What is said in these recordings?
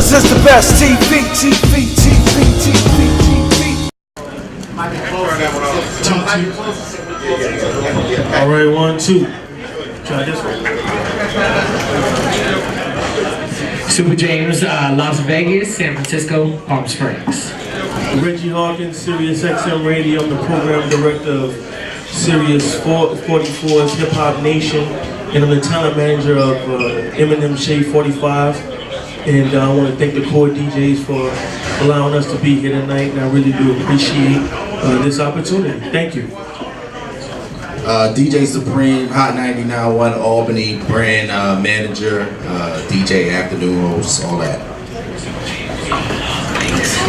Cause it's the best TV. All right, 1, 2. Try this one. Supa James, Las Vegas, San Francisco, Palm Springs. Reggie Hawkins, Sirius XM Radio. I'm the program director of Sirius 44's Hip Hop Nation, and I'm the talent manager of Eminem Shade 45. And I want to thank the core DJs for allowing us to be here tonight, and I really do appreciate this opportunity. Thank you. DJ Supreme, Hot 99.1 Albany brand manager, DJ afternoon host, all that.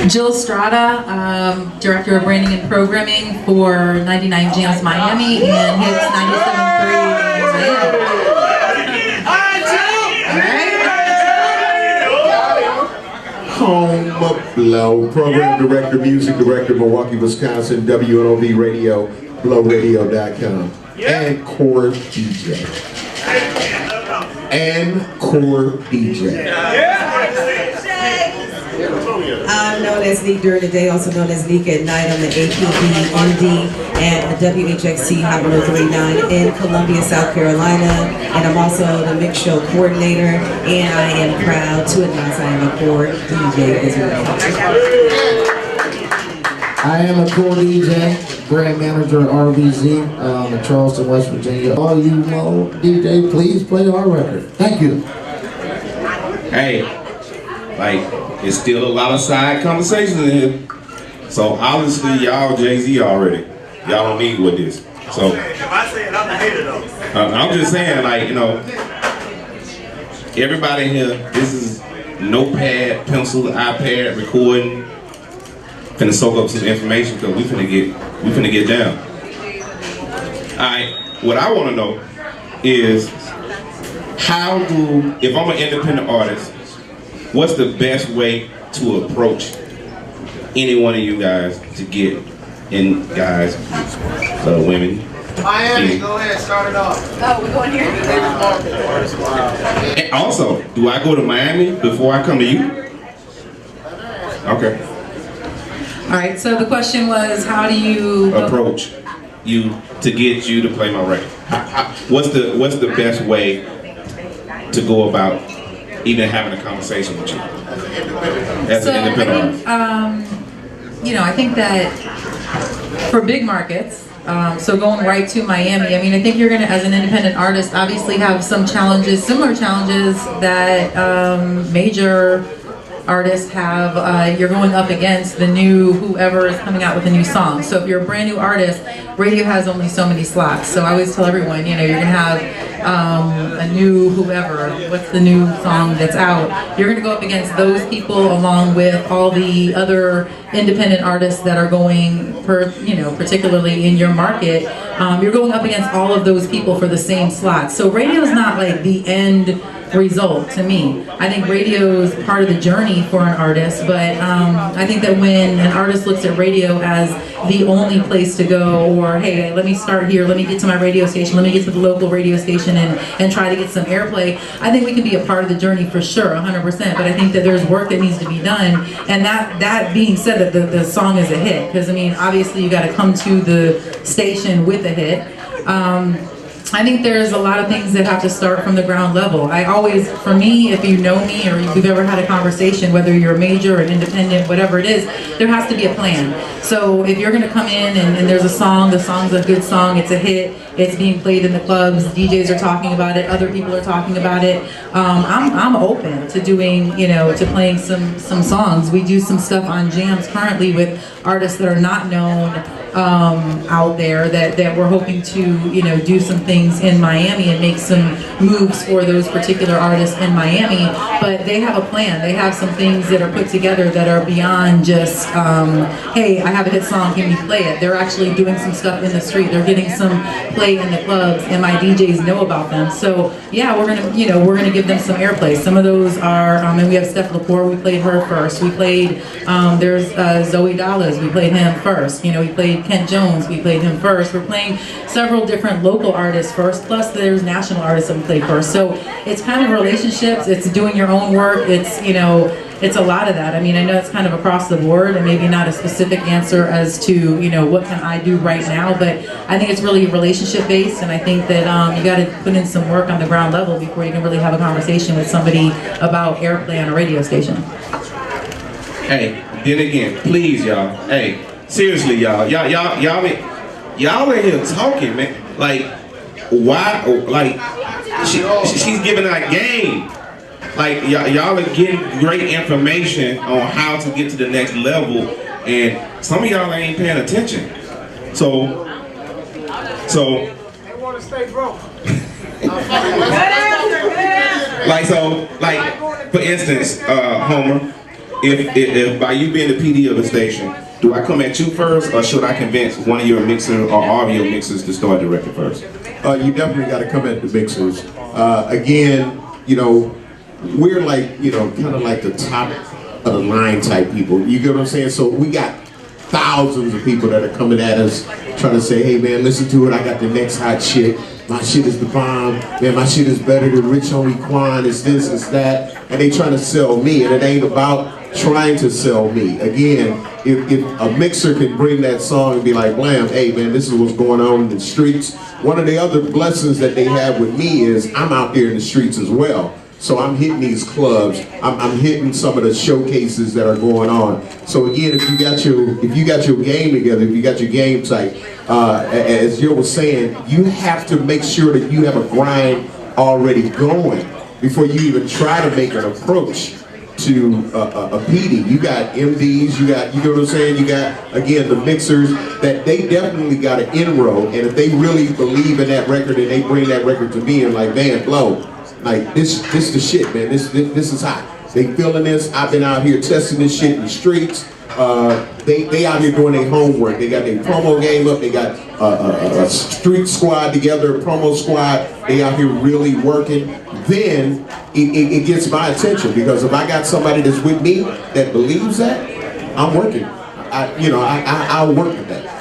Jill Strada, Director of Branding and Programming for 99 Jams Miami and Hits 97.3 Miami. Home Blow, Program Director, Music Director, Milwaukee, Wisconsin, WNOV Radio, BlowRadio.com, and Core DJ. I'm known as Neek during the day, also known as Neek at night. I'm the APB MD at the WHXC Hot 103.9 in Columbia, South Carolina. And I'm also the mix show coordinator, and I am proud to announce I am a core DJ as well. I am a core DJ, brand manager at RVZ in Charleston, West Virginia. All you know, DJ, please play our record. Thank you. Hey, like, it's still a lot of side conversations in here. So obviously y'all Jay-Z already. Y'all don't need with this. So if I say it, I'm the hater though. I'm just saying, like, you know, everybody here, this is notepad, pencil, iPad, recording. Finna soak up some information because we finna get down. Alright, what I wanna know is if I'm an independent artist, what's the best way to approach any one of you guys to get in, guys, women? Miami, go ahead, start it off. Oh, we're going here? And also, do I go to Miami before I come to you? Okay. All right, so the question was, how do you approach you to get you to play my record? What's the best way to go about even having a conversation with you as an independent artist? You know, I think that for big markets, so going right to Miami, I mean, I think you're gonna, as an independent artist, obviously have some challenges, similar challenges that major artists have. You're going up against the new whoever is coming out with a new song. So if you're a brand new artist, radio has only so many slots. So I always tell everyone, you know, you're gonna have a new whoever, what's the new song that's out. You're gonna go up against those people along with all the other independent artists that are going, particularly in your market. You're going up against all of those people for the same slot. So radio's not like the end result to me. I think radio is part of the journey for an artist, but I think that when an artist looks at radio as the only place to go, or hey, let me start here, let me get to my radio station, let me get to the local radio station and try to get some airplay, I think we can be a part of the journey for sure, 100%, but I think that there's work that needs to be done, and that being said, that the song is a hit, because I mean, obviously you got to come to the station with a hit. I think there's a lot of things that have to start from the ground level. I always, for me, if you know me or you've ever had a conversation, whether you're a major or independent, whatever it is, there has to be a plan. So if you're gonna come in and there's a song, the song's a good song, it's a hit, it's being played in the clubs, DJs are talking about it, other people are talking about it, I'm open to doing, to playing some songs. We do some stuff on jams currently with artists that are not known out there that we're hoping to do some things in Miami and make some moves for those particular artists in Miami, but they have a plan. They have some things that are put together that are beyond just hey, I have a hit song, can you play it? They're actually doing some stuff in the street. They're getting some play in the clubs, and my DJs know about them. So yeah, we're gonna give them some airplay. Some of those are and we have Steph Lepore, we played her first. We played there's Zoe Dallas, we played him first. We played Kent Jones, we played him first. We're playing several different local artists first, plus there's national artists that we played first. So it's kind of relationships, it's doing your own work, it's it's a lot of that. I mean, I know it's kind of across the board and maybe not a specific answer as to, you know, what can I do right now, but I think it's really relationship based, and I think that you got to put in some work on the ground level before you can really have a conversation with somebody about airplay on a radio station. Hey, then again, please, y'all. Hey, seriously, y'all in here talking, man. Like, why? Like, she's giving out game. Like, y'all are getting great information on how to get to the next level, and some of y'all ain't paying attention. So. They want to stay broke. like, for instance, Homer, if by you being the PD of the station, do I come at you first, or should I convince one of your mixers or all of your mixers to start the record first? You definitely got to come at the mixers. Again, you know, we're like, you know, kind of like the top of the line type people. You get what I'm saying? So we got thousands of people that are coming at us trying to say, hey man, listen to it, I got the next hot shit. My shit is the bomb. Man, my shit is better than Rich Homie Quan. It's this, it's that. And they trying to sell me, and it ain't about trying to sell me. Again, if a mixer can bring that song and be like, blam, hey man, this is what's going on in the streets. One of the other blessings that they have with me is I'm out there in the streets as well. So I'm hitting these clubs. I'm hitting some of the showcases that are going on. So again, if you got your game together, if you got your game tight, as Joe was saying, you have to make sure that you have a grind already going before you even try to make an approach to a PD. You got MDs, you know what I'm saying? You got, again, the mixers that they definitely got an inroad, and if they really believe in that record and they bring that record to me and like, man, blow. Like this the shit, man. This is hot. They feeling this. I've been out here testing this shit in the streets. They out here doing their homework. They got their promo game up. They got a street squad together, a promo squad. They out here really working. Then it gets my attention, because if I got somebody that's with me that believes that, I'm working. I'll work with that.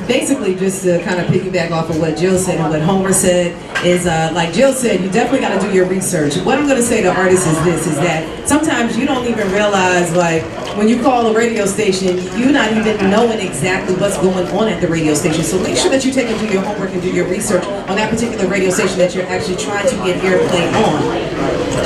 Basically, just to kind of piggyback off of what Jill said and what Homer said, is like Jill said, you definitely got to do your research. What I'm going to say to artists is this, is that sometimes you don't even realize, like, when you call a radio station, you're not even knowing exactly what's going on at the radio station. So make sure that you take and do your homework and do your research on that particular radio station that you're actually trying to get airplay on.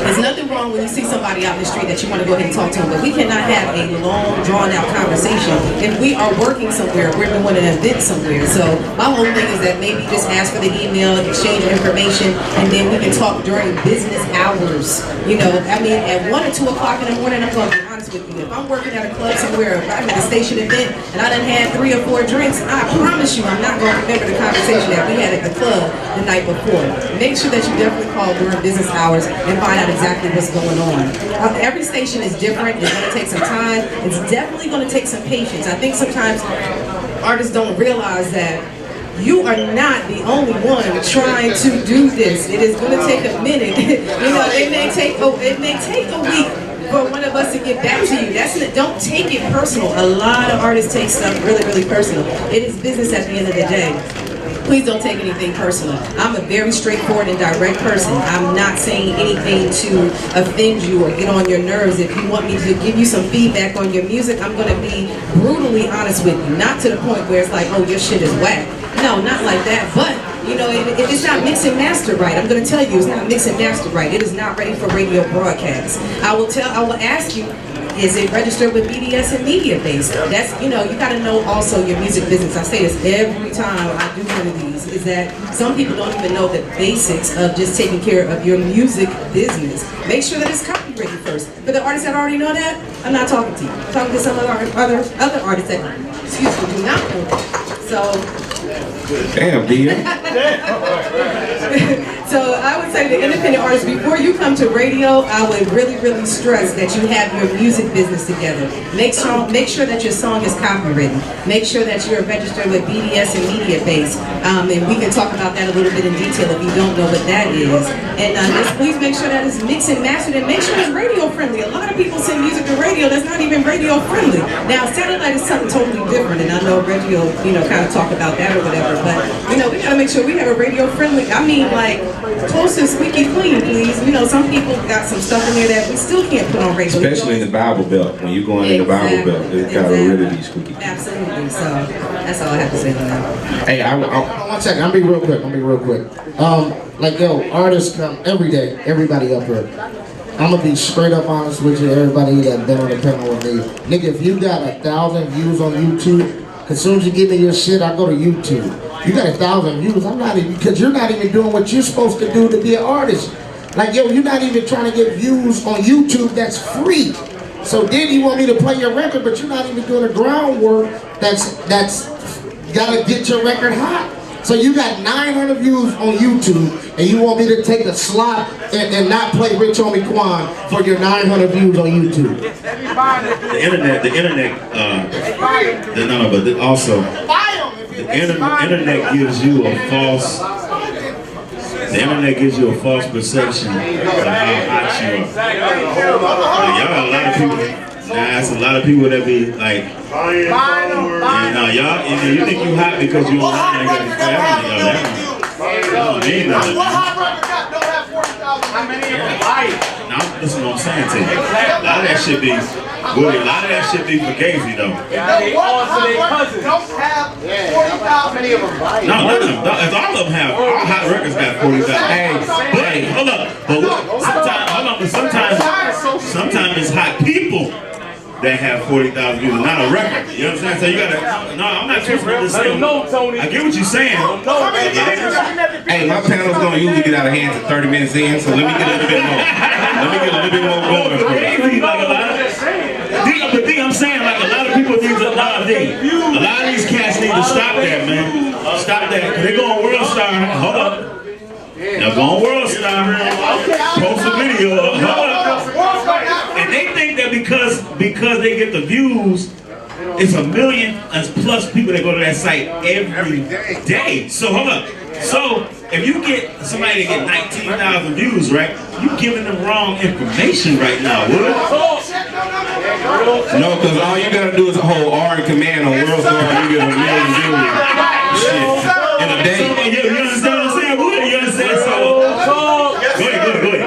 There's nothing wrong when you see somebody out in the street that you want to go ahead and talk to them, but we cannot have a long, drawn-out conversation if we are working somewhere, we're doing an event somewhere. So my whole thing is that maybe just ask for the email, exchange information, and then we can talk during business hours. You know, I mean, at 1 or 2 o'clock in the morning, I'm going to be honest with you. If I'm working at a club somewhere, if I'm at a station event, and I done had 3 or 4 drinks, I promise you I'm not going to remember the conversation that we had at the club the night before. Make sure that you definitely call during business hours and find out exactly what's going on. Every station is different. It's going to take some time. It's definitely going to take some patience. I think sometimes artists don't realize that you are not the only one trying to do this. It is going to take a minute. You know, it may take a week for one of us to get back to you. Don't take it personal. A lot of artists take stuff really, really personal. It is business at the end of the day. Please don't take anything personal. I'm a very straightforward and direct person. I'm not saying anything to offend you or get on your nerves. If you want me to give you some feedback on your music, I'm going to be brutally honest with you. Not to the point where it's like, oh, your shit is whack. No, not like that. But, you know, if it's not mixed and mastered right, I'm going to tell you it's not mixed and mastered right. It is not ready for radio broadcast. I will ask you, is it registered with BDS and media base? That's, you know, you got to know also your music business. I say this every time I do one of these, is that some people don't even know the basics of just taking care of your music business. Make sure that it's copyrighted first. For the artists that already know that, I'm not talking to you. I'm talking to some other artists that, do not know that. So, damn, dear. So I would say to independent artists, before you come to radio, I would really, really stress that you have your music business together. Make sure that your song is copywritten. Make sure that you're registered with BDS and media base. And we can talk about that a little bit in detail if you don't know what that is. And just please make sure that it's mixed and mastered, and make sure it's radio friendly. A lot of people send music to radio that's not even radio friendly. Now satellite is something totally different, and I know Reggie will, you know, kind of talk about that or whatever. But you know, we gotta make sure we have a radio friendly. I mean, like, close and squeaky clean, please. You know, some people got some stuff in there that we still can't put on radio. Especially in the Bible Belt. When you go in the Bible Belt, it's gotta really be squeaky. Absolutely. So that's all I have to say about that. Hey, hold on 1 second. I'll be real quick. Like, yo, artists come every day, everybody up here. I'm gonna be straight up honest with you, everybody that been on the panel with me. Nigga, if you got 1,000 views on YouTube, as soon as you give me your shit, I go to YouTube. You got 1,000 views, I'm not even, because you're not even doing what you're supposed to do to be an artist. Like, yo, you're not even trying to get views on YouTube that's free. So then you want me to play your record, but you're not even doing the groundwork that's gotta get your record hot. So you got 900 views on YouTube, and you want me to take a slot and not play Rich Homie Quan for your 900 views on YouTube? The internet, also, the internet gives you a false. The internet gives you a false perception of how hot you are. Y'all got a lot of people. Nah, it's a lot of people that be like, you think you hot because you online and got your family. That don't mean nothing. Now, listen to what I'm saying to you. A lot of that shit be, Woody, a lot of that shit be fugazi though. No, none of them. If all of them have, all hot records got 40,000. Hey, hold up. But sometimes it's hot people that have 40,000 views, not a record. You know what I'm saying? So you gotta, no, I'm not tripping with this thing. I get what you're saying. Hey, my panel's gonna usually get out of hand at 30 minutes in, so let me get a little bit more. Let me get a little bit more going. But I'm saying, like, a lot of people need a lot of things. A lot of these cats need to stop that, man. Stop that. They go on World Star. Hold up. Now go on World Star. Post a video. Hold up. And they think that because they get the views, it's 1 million plus people that go to that site every day. So hold up. So if you get somebody to get 19,000 views, right? You giving them wrong information right now, Wood. No, because all you gotta do is hold R and command on World Star and you get 1 million views. Shit. In a day. You understand what I'm saying, Wood? You understand? So go ahead.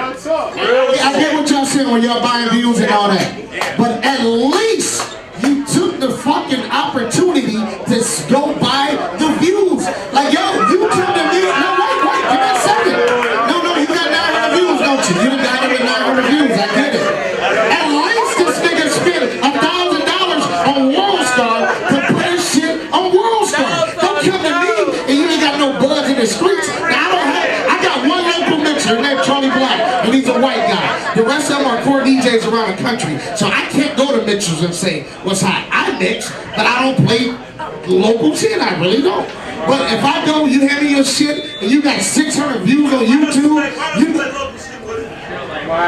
I get what y'all saying when y'all buying views and all that. But at least you took the fucking opportunity to go buy the views. Like, yo, you come to me. No, wait, give me a second. No, you got 900 views, don't you? You done got it with 900 views, I get it. At least this nigga spent $1,000 on World Star to put his shit on World Star. Don't come to me and you ain't got no buzz in the streets. Now, I got one local mixer named Charlie Black, and he's a white guy. The rest of them are core DJs around the country. So I can't go to mixers and say, what's hot? I mix, but I don't play local shit. I really don't. But if I go, you hand me your shit, and you got 600 views on YouTube,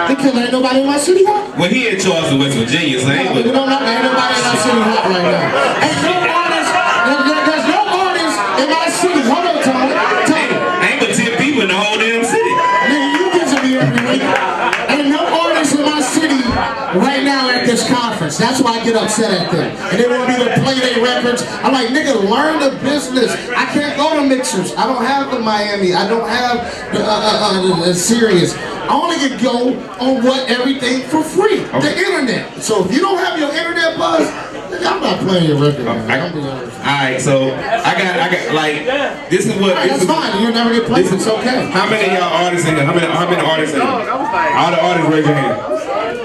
because ain't nobody in my city hot. Well, he in Charleston, West Virginia, so ain't nobody in my city hot right now. Ain't no artist, there's no artist in my city. Hold on, Tony. Ain't but 10 people in the whole damn city. Nigga, you visit me every week. Ain't no artist in my city right now at this conference. That's why I get upset at them. And they want me to play their records. I'm like, nigga, learn the business. I can't go to mixers. I don't have the Miami. I don't have the Sirius. I only can go on everything for free. The internet. So if you don't have your internet buzz, I'm not playing your record. Alright, so I got like this is what that's fine. You'll never get played. It's okay. How many of y'all artists in here? How many artists in here? All the artists raise your hand.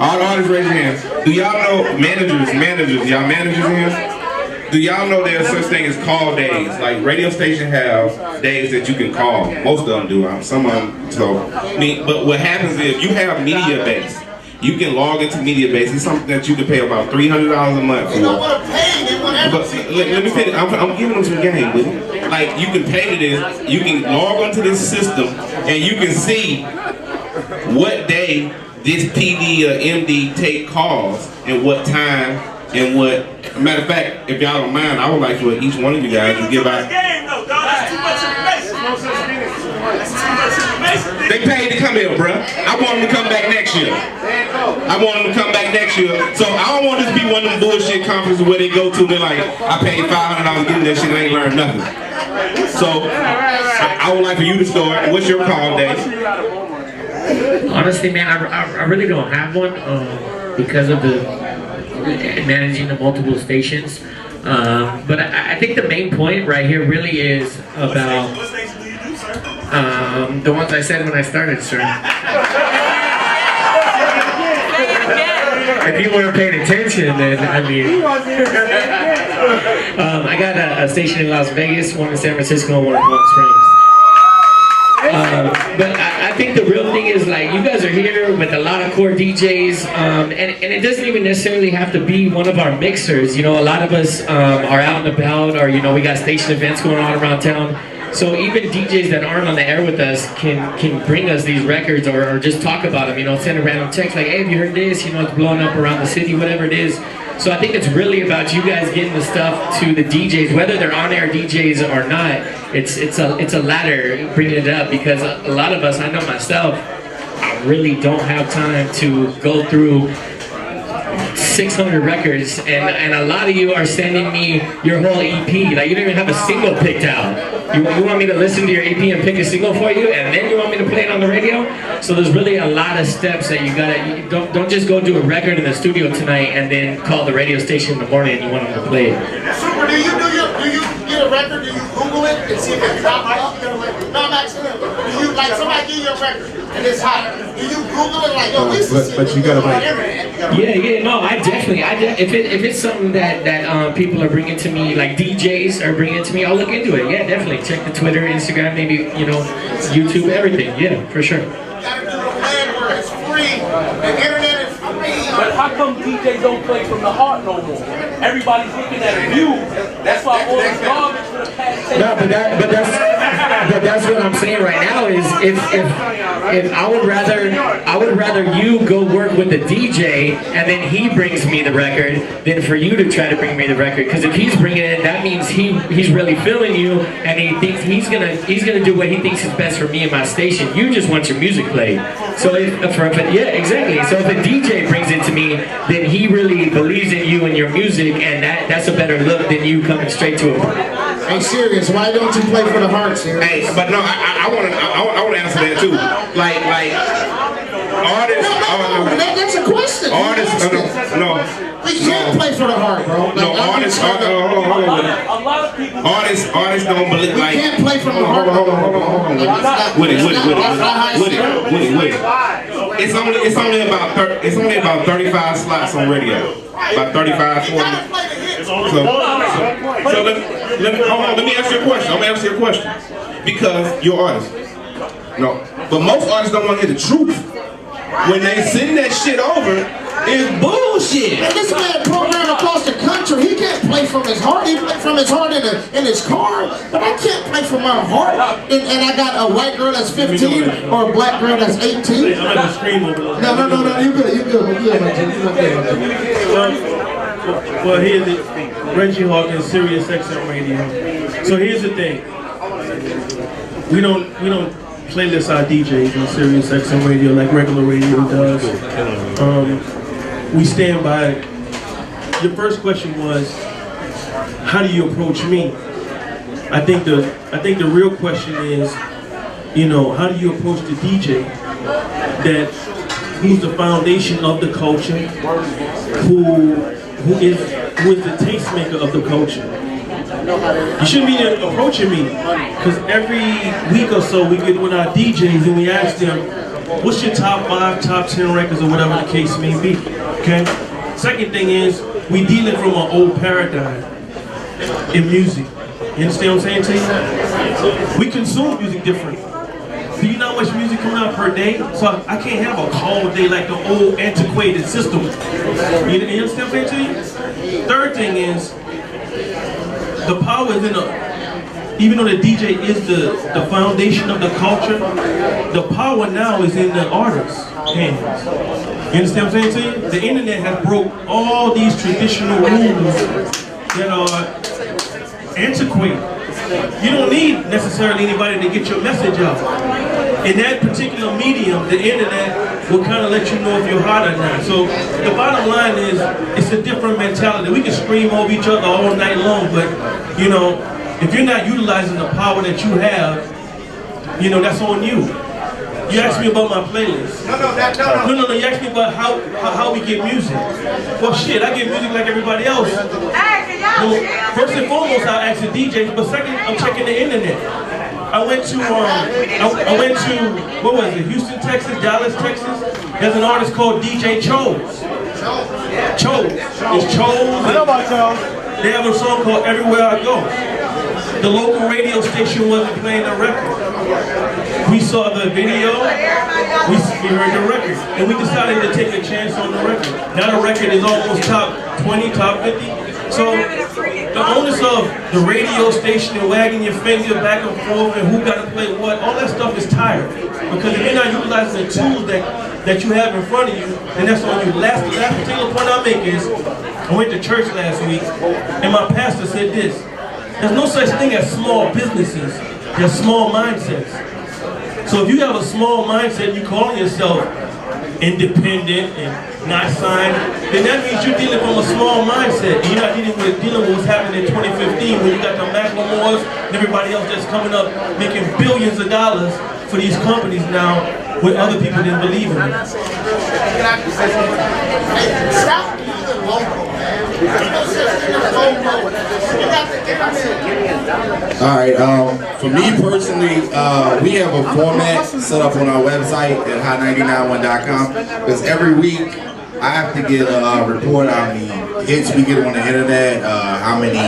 All the artists raise your hands. Do y'all know managers? Y'all managers in here? Do y'all know there's such thing as call days? Like radio station have days that you can call. Most of them do. Some of them. So, but what happens is you have media base. You can log into media base. It's something that you can pay about $300 a month for. They don't want to pay. They want everything. But let me finish. I'm giving them some game with it. Like you can pay to this. You can log onto this system and you can see what day this PD or MD take calls and what time and what. Matter of fact, if y'all don't mind, I would like for each one of you guys to give out. They paid to come here, bruh. I want them to come back next year. So I don't want this to be one of them bullshit conferences where they go to, they're like, I paid $500 getting that shit and I ain't learned nothing. So I would like for you to start. What's your call, Dave? Honestly, man, I really don't have one because of the managing the multiple stations. But I think the main point right here really is about the ones I said when I started, sir. If you weren't paying attention, then I mean, I got a station in Las Vegas, one in San Francisco, and one in Palm Springs. But I think the real thing is, like, you guys are here with a lot of core DJs, and it doesn't even necessarily have to be one of our mixers. You know, a lot of us are out and about, or, you know, we got station events going on around town. So even DJs that aren't on the air with us can bring us these records or just talk about them, you know, send a random text like, hey, have you heard this? You know, it's blowing up around the city, whatever it is. So I think it's really about you guys getting the stuff to the DJs, whether they're on-air DJs or not. It's a ladder bringing it up, because a lot of us, I know myself, I really don't have time to go through 600 records, and a lot of you are sending me your whole EP. Like, you don't even have a single picked out. You want me to listen to your EP and pick a single for you, and then you want me to play it on the radio? So there's really a lot of steps that you gotta. Don't just go do a record in the studio tonight and then call the radio station in the morning and you want them to play it. Super, do you get a record? Do you Google it and see if it pops up? No, I'm asking you. Do you, like, somebody give you a record and it's hot? Do you Google it like, yo, this is but you gotta like. Yeah, no, I definitely, if it's something that people are bringing to me, like DJs are bringing it to me, I'll look into it. Yeah, definitely check the Twitter, Instagram, maybe, you know, YouTube, everything. Yeah, for sure. You gotta do a plan where it's free. The internet is free. But how come DJs don't play from the heart no more? Everybody's looking at views. That's why all the garbage for the past 10 No, but that's what I'm saying right now is if I would rather you go work with the DJ and then he brings me the record than for you to try to bring me the record, because if he's bringing it, that means he's really feeling you and he thinks he's gonna do what he thinks is best for me and my station. You just want your music played. So yeah, exactly. So if a DJ brings it to me, then he really believes in you and your music, and that's a better look than you coming straight to him. Hey, serious, why don't you play for the heart, serious? Hey, but no, I want to answer that too. Like artists. That's a question. Artists, no. We can't play for the heart, bro. No, artists. Hold on. Artists don't believe. We can't play from the heart. Hold on. With it. It's only about 35 slots on radio. About 35, 40. So let me ask you a question. I'm gonna ask you a question. Because you're artists. No. But most artists don't want to hear the truth. When they send that shit over, it's bullshit. And this man programmed across the country. He can't play from his heart. He play from his heart in his car. But I can't play from my heart. And I got a white girl that's 15 or a black girl that's 18. I'm gonna scream over it. No. You good. Well, here's it. Reggie Hawkins, Sirius XM Radio. So here's the thing. We don't playlist our DJs on Sirius XM Radio like regular radio does. We stand by it. Your first question was, how do you approach me? I think the real question is, you know, how do you approach the DJ who's the foundation of the culture, who is the tastemaker of the culture? You shouldn't be approaching me, because every week or so we get with our DJs and we ask them, what's your top 5, top 10 records, or whatever the case may be, okay? Second thing is, we dealing from an old paradigm in music. You understand what I'm saying to you? We consume music different. Do you know how much music coming out per day? So I can't have a call day like the old antiquated system. You understand what I'm saying to you? Third thing is, the power is in even though the DJ is the foundation of the culture, the power now is in the artist's hands. You understand what I'm saying to you? The internet has broke all these traditional rules that are antiquated. You don't need necessarily anybody to get your message out. In that particular medium, the internet will kind of let you know if you're hot or not. So the bottom line is, it's a different mentality. We can scream over each other all night long, but you know, if you're not utilizing the power that you have you know, that's on you. You asked me about my playlist. No. You asked me about how we get music. Well, shit, I get music like everybody else. Well, first and foremost, I ask the DJs, but second, I'm checking the internet. I went to what was it? Houston, Texas, Dallas, Texas. There's an artist called DJ Chose. Chose. It's Chose. I know about Chose. They have a song called Everywhere I Go. The local radio station wasn't playing the record. We saw the video, we heard the record, and we decided to take a chance on the record. Now the record is almost top 20, top 50. So the onus of the radio station and wagging your finger back and forth and who got to play what, all that stuff is tired. Because if you're not utilizing the tools that you have in front of you, then that's on you. The last particular point I make is, I went to church last week, and my pastor said this: there's no such thing as small businesses, there's small mindsets. So if you have a small mindset, you call yourself independent and not signed, then that means you're dealing from a small mindset. And you're not dealing with what's happening in 2015 when you got the Macklemores and everybody else that's coming up making billions of dollars for these companies now when other people didn't believe in it. Stop using local, man. All right, for me personally, we have a format set up on our website at hot991.com because every week I have to get a report on the hits we get on the internet, how many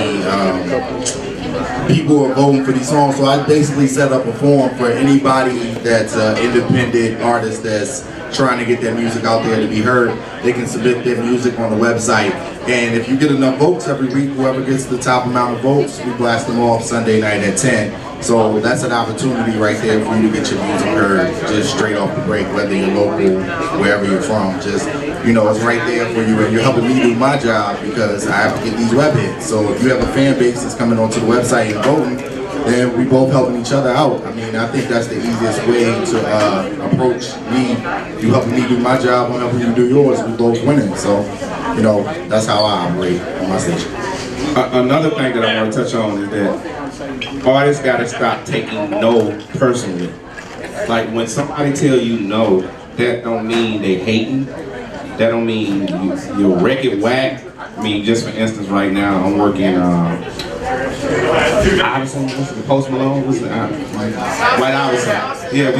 people are voting for these songs. So I basically set up a form for anybody that's an independent artist that's trying to get their music out there to be heard. They can submit their music on the website, and if you get enough votes every week, whoever gets the top amount of votes, we blast them off Sunday night at 10. So that's an opportunity right there for you to get your music heard just straight off the break, whether you're local, wherever you're from. Just, you know, it's right there for you, and you're helping me do my job because I have to get these web hits. So if you have a fan base that's coming onto the website and voting, then we both helping each other out. I mean, I think that's the easiest way to approach me. You helping me do my job, I'm helping you do yours. We both winning. So, you know, that's how I operate on my station. Another thing that I want to touch on is that artists got to stop taking no personally. Like when somebody tell you no, that don't mean they hating. That don't mean your record whack. I mean, just for instance, right now I'm working. Iverson, what's the Post Malone? What's the White Iverson? Yeah,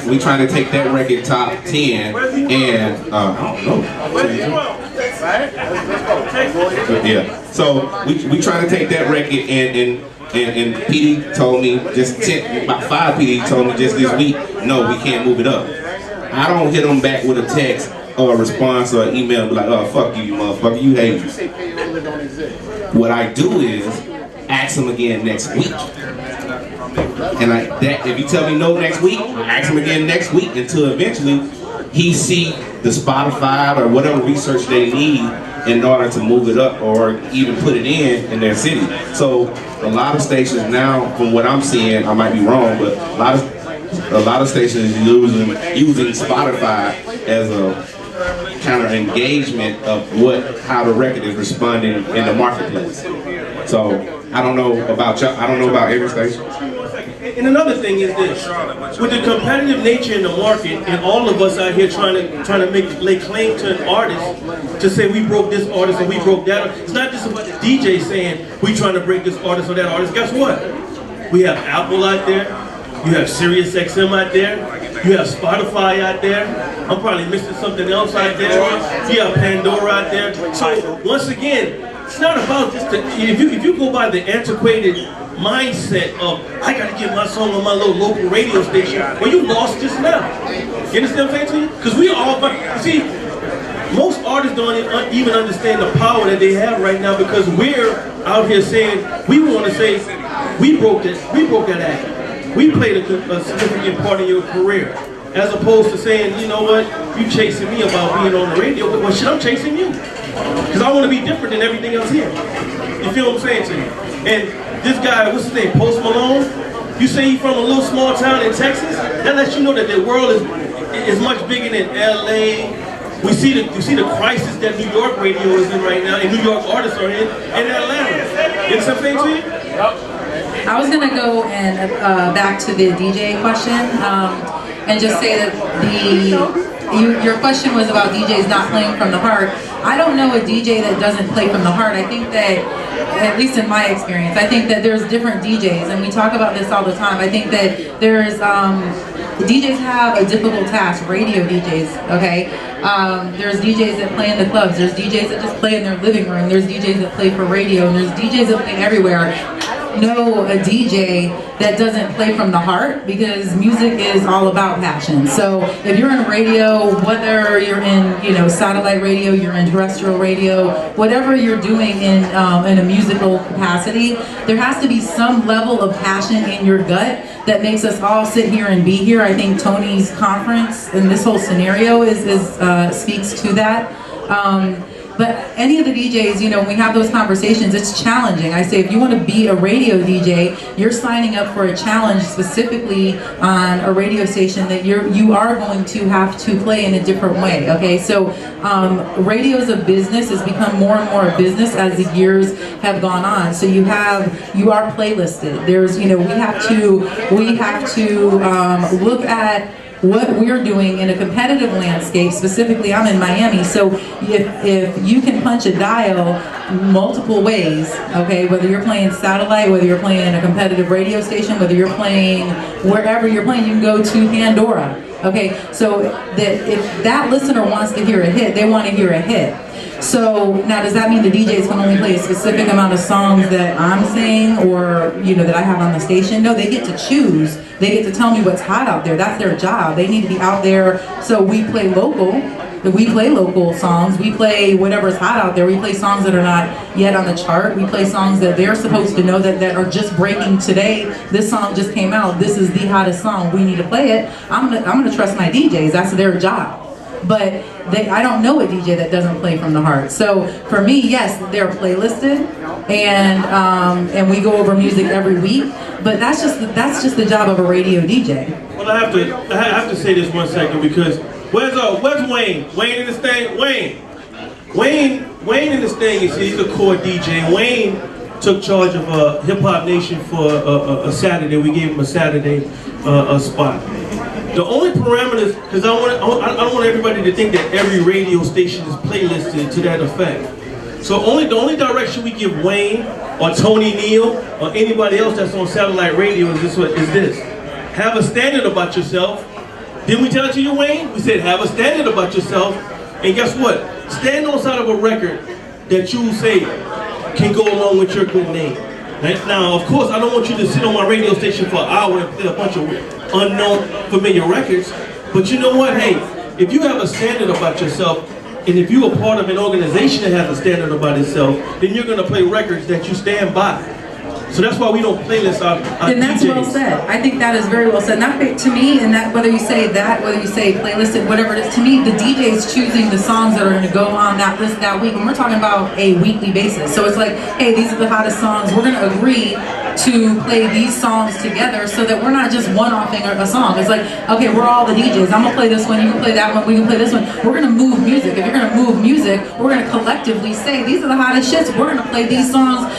we trying to take that record top 10, and I don't know. Yeah, so we trying to take that record and PD told me about 5 PD told me just this week, no, we can't move it up. I don't hit them back with a text or a response or an email and be like, oh, fuck you, you motherfucker, you hate me. What I do is ask him again next week. And if you tell me no next week, ask him again next week until eventually he see the Spotify or whatever research they need in order to move it up or even put it in their city. So a lot of stations now, from what I'm seeing, I might be wrong, but a lot of stations using Spotify as a kind of engagement of how the record is responding in the marketplace. So I don't know about y'all. I don't know about every station. And another thing is this: with the competitive nature in the market, and all of us out here trying to lay claim to an artist to say we broke this artist or we broke that. It's not just about the DJ saying we trying to break this artist or that artist. Guess what? We have Apple out there. You have Sirius XM out there. You have Spotify out there. I'm probably missing something else out there. You have Pandora out there. So once again, it's not about just if you go by the antiquated mindset of I gotta get my song on my little local radio station, well, you lost just now. You understand what I'm saying to you? Because we all, see, most artists don't even understand the power that they have right now because we're out here saying we want to say we broke that act. We played a significant part of your career. As opposed to saying, you know what, you chasing me about being on the radio, well shit, I'm chasing you. Because I want to be different than everything else here. You feel what I'm saying to you? And this guy, what's his name, Post Malone? You say he's from a little small town in Texas? That lets you know that the world is much bigger than LA. You see the crisis that New York radio is in right now, and New York artists are in Atlanta. You know what I'm saying to you? I was gonna go and back to the DJ question and just say that your question was about DJs not playing from the heart. I don't know a DJ that doesn't play from the heart. I think that, at least in my experience, I think that there's different DJs, and we talk about this all the time. I think that there's DJs have a difficult task, radio DJs, okay? There's DJs that play in the clubs, there's DJs that just play in their living room, there's DJs that play for radio, and there's DJs that play everywhere. Know a DJ that doesn't play from the heart, because music is all about passion. So if you're in radio, whether you're in satellite radio, you're in terrestrial radio, whatever you're doing in a musical capacity, there has to be some level of passion in your gut that makes us all sit here and be here. I think Tony's conference and this whole scenario speaks to that. But any of the DJs, when we have those conversations, it's challenging. I say if you want to be a radio DJ, you're signing up for a challenge specifically on a radio station that you are going to have to play in a different way. Okay, so radio as a business has become more and more a business as the years have gone on. So you are playlisted. There's we have to look at what we're doing in a competitive landscape. Specifically, I'm in Miami, so if you can punch a dial multiple ways, okay, whether you're playing satellite, whether you're playing a competitive radio station, whether you're playing wherever you're playing, you can go to Pandora, okay, so that if that listener wants to hear a hit, they want to hear a hit. So now, does that mean the DJs can only play a specific amount of songs that I'm saying, or that I have on the station? No, they get to choose. They get to tell me what's hot out there. That's their job. They need to be out there. So we play local. We play local songs. We play whatever's hot out there. We play songs that are not yet on the chart. We play songs that they're supposed to know that are just breaking today. This song just came out. This is the hottest song. We need to play it. I'm gonna trust my DJs. That's their job. But I don't know a DJ that doesn't play from the heart. So for me, yes, they're playlisted, and we go over music every week. But that's just the job of a radio DJ. Well, I have to say this 1 second, because where's Wayne? Wayne in this thing? Wayne in this thing he's a core DJ. Wayne took charge of Hip Hop Nation for a Saturday. We gave him a Saturday spot. The only parameters, because I don't want everybody to think that every radio station is playlisted to that effect. So the only direction we give Wayne or Tony Neal or anybody else that's on satellite radio is this. Have a standard about yourself. Didn't we tell it to you, Wayne? We said have a standard about yourself, and guess what? Stand on side of a record that you say can go along with your good name. Right? Now, of course, I don't want you to sit on my radio station for an hour and play a bunch of unknown, familiar records. But you know what? Hey, if you have a standard about yourself, and if you're a part of an organization that has a standard about itself, then you're going to play records that you stand by. So that's why we don't playlist our And that's DJs. well said. I think that is very well said. Not to me, and that whether you say playlisted, whatever it is, to me, the DJ is choosing the songs that are going to go on that list that week. And we're talking about a weekly basis. So it's like, hey, these are the hottest songs. We're going to agree to play these songs together so that we're not just one-offing a song. It's like, okay, we're all the DJs. I'm going to play this one, you can play that one, we can play this one. We're going to move music. If you're going to move music, we're going to collectively say, these are the hottest shits. We're going to play these songs.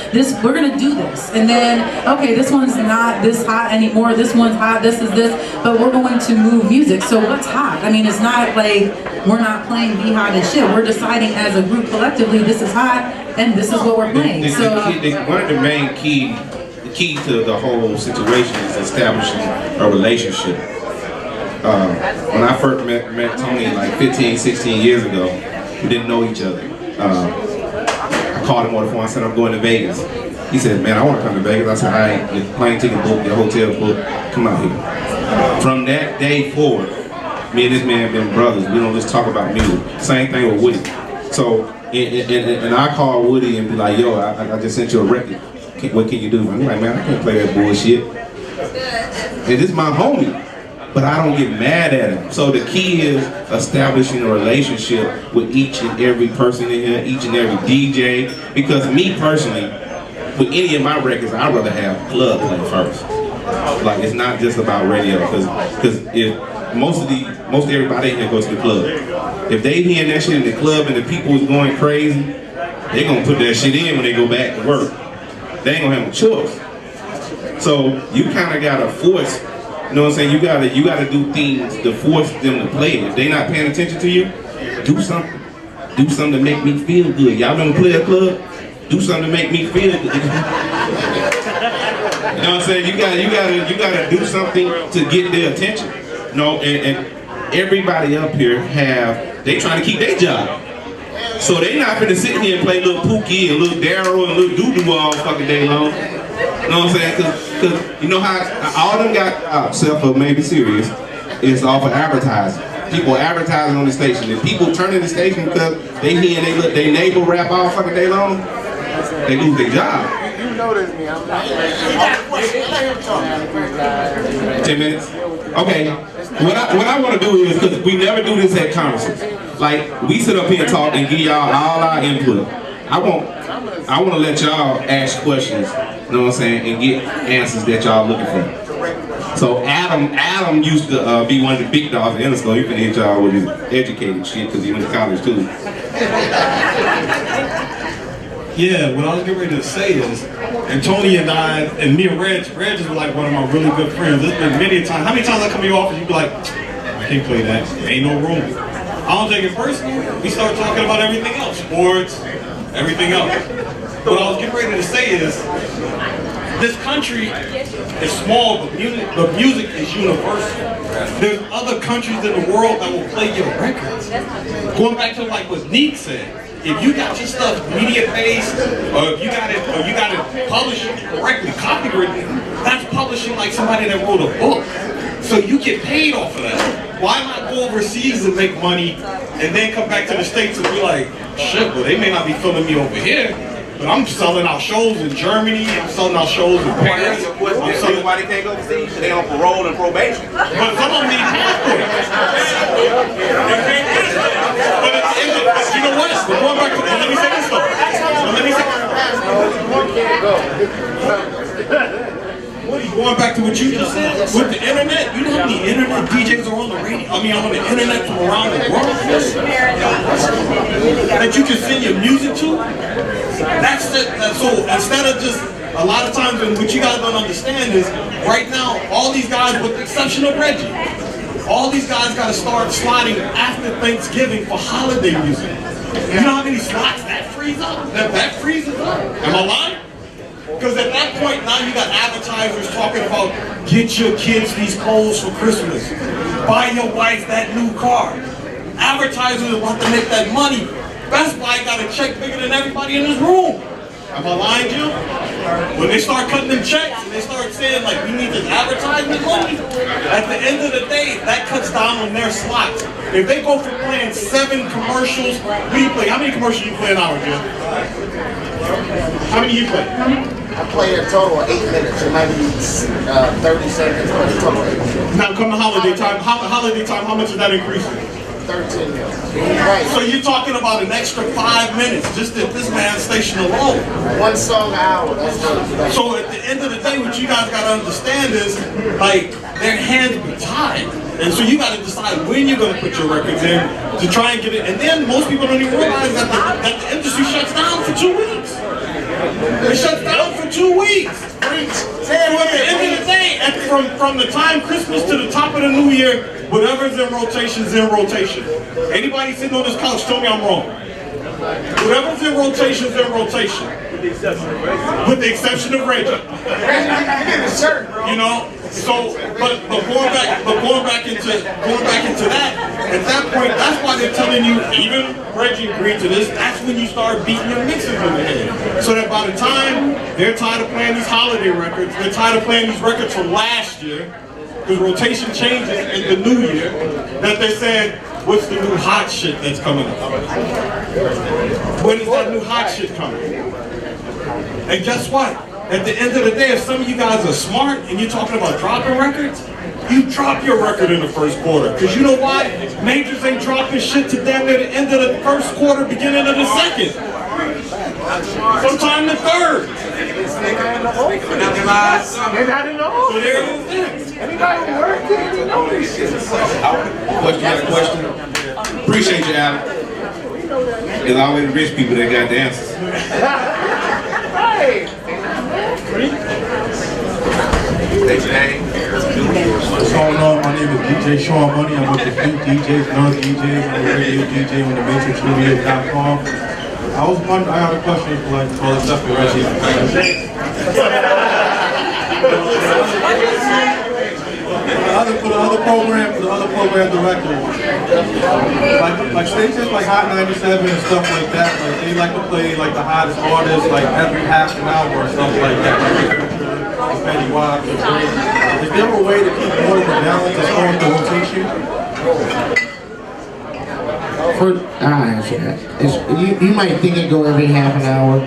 We're going to do this. And then, okay, this one's not this hot anymore. This one's hot. This is this. But we're going to move music. So what's hot? I mean, it's not like we're not playing the hottest shit. We're deciding as a group collectively, this is hot, and this is what we're playing. One of the main key to the whole situation is establishing a relationship. When I first met Tony like 15, 16 years ago, we didn't know each other. I called him on the phone, I said, I'm going to Vegas. He said, man, I want to come to Vegas. I said, all right, your plane ticket booked, your hotel booked, come out here. From that day forward, me and this man have been brothers. We don't just talk about music. Same thing with Woody. So, and I call Woody and be like, yo, I just sent you a record. What can you do? I'm like, man, I can't play that bullshit. And this is my homie, but I don't get mad at him. So the key is establishing a relationship with each and every person in here, each and every DJ. Because me personally, with any of my records, I'd rather have club play first. Like, it's not just about radio, because if most everybody in here goes to the club. If they hearing that shit in the club and the people is going crazy, they gonna put that shit in when they go back to work. They ain't gonna have no choice. So you kind of gotta force, you know what I'm saying? You gotta do things to force them to play. If they not paying attention to you, do something. Do something to make me feel good. Y'all remember Player Club? Do something to make me feel good. You know what I'm saying? You gotta do something to get their attention. No, and everybody up here they trying to keep their job. So they not finna sit here and play little Pookie and little Darryl and little Doo-Doo all fucking day long. You know what I'm saying? Cause you know how all them got, except for maybe Sirius, is off of advertising. People advertising on the station. If people turning the station because they hear they neighbor rap all fucking day long, they lose their job. You notice me, I'm not. 10 minutes? Okay. What I want to do is, because we never do this at conferences. Like, we sit up here and talk and give y'all all our input. I want to let y'all ask questions, you know what I'm saying, and get answers that y'all looking for. So Adam used to be one of the big dogs in the school. You can hit y'all with his educated shit because he went to college too. Yeah, what I was getting ready to say is, and Tony and I, and me and Reg is like one of my really good friends. There's been many times, how many times I come to your office, you be like, I can't play that, ain't no room. I don't take it personally. We start talking about everything else, sports, everything else. What I was getting ready to say is, this country is small, but music is universal. There's other countries in the world that will play your records. Going back to like what Neek said, if you got your stuff media-based, or if you got it published correctly, copywritten, that's publishing like somebody that wrote a book. So you get paid off of that. Why not go overseas and make money, and then come back to the States and be like, shit, well they may not be filming me over here, but I'm selling out shows in Germany, I'm selling out shows in Paris. I'm selling why they can't go overseas? They on parole and probation. But some of them need passports. But you know what? We're going back to, let me say this though. Going back to what you just said, with the internet, you know how many internet DJs are on the radio? I mean, on the internet from around the world that you can send your music to. That's it. So instead of just a lot of times, and what you guys don't understand is, right now, all these guys, with the exception of Reggie, all these guys got to start slotting after Thanksgiving for holiday music. You know how many slots that frees up? That freezes up. Am I lying? Because at that point now you got advertisers talking about get your kids these clothes for Christmas, buy your wife that new car. Advertisers are about to make that money. Best Buy got a check bigger than everybody in this room. Am I lying to you? When they start cutting them checks and they start saying like we need this advertisement money, at the end of the day that cuts down on their slots. If they go from playing 7 commercials, what do you play? How many commercials you play an hour, Jim? How many you play? I play a total of 8 minutes. It might be 30 seconds, but a total of 8 minutes. Now come to holiday time. Holiday time, how much is that increasing? 13 minutes. Right. So you're talking about an extra 5 minutes just at this man's station alone. One song an hour. So at the end of the day, what you guys got to understand is, like, their hands be tied. And so you got to decide when you're going to put your records in to try and get it. And then most people don't even realize that the industry shuts down for 2 weeks. It shuts down for 2 weeks. So at the end of the day, from the time Christmas to the top of the new year, whatever's in rotation is in rotation. Anybody sitting on this couch, tell me I'm wrong. Whatever's in rotation is in rotation. With the exception of Reggie. You know, so but going back into that, at that point, that's why they're telling you, even Reggie agreed to this, that's when you start beating your mixers in the head. So that by the time they're tired of playing these holiday records, they're tired of playing these records from last year, because rotation changes in the new year, that they said, what's the new hot shit that's coming up? When is that new hot shit coming? And guess what? At the end of the day, if some of you guys are smart and you're talking about dropping records, you drop your record in the first quarter. Because you know why? Majors ain't dropping shit to damn near the end of the first quarter, beginning of the second. Sometime the third. So there it is. Anybody who worked it, you know this shit. Question. Appreciate you, Adam. There's always rich people that got the answers. Hey! What's going on? My name is DJ Sean Money. I'm with the Few DJs, non-DJs. I'm a radio DJ on the MatrixRadio.com. I was wondering, I got a question for like all the stuff with Reggie. For the other program directors, like stations like Hot 97 and stuff like that, like they like to play like the hottest artists like every half an hour or stuff like that. Is there a way to keep more of a balance as far as the rotation? I'll answer that. You might think it go every half an hour.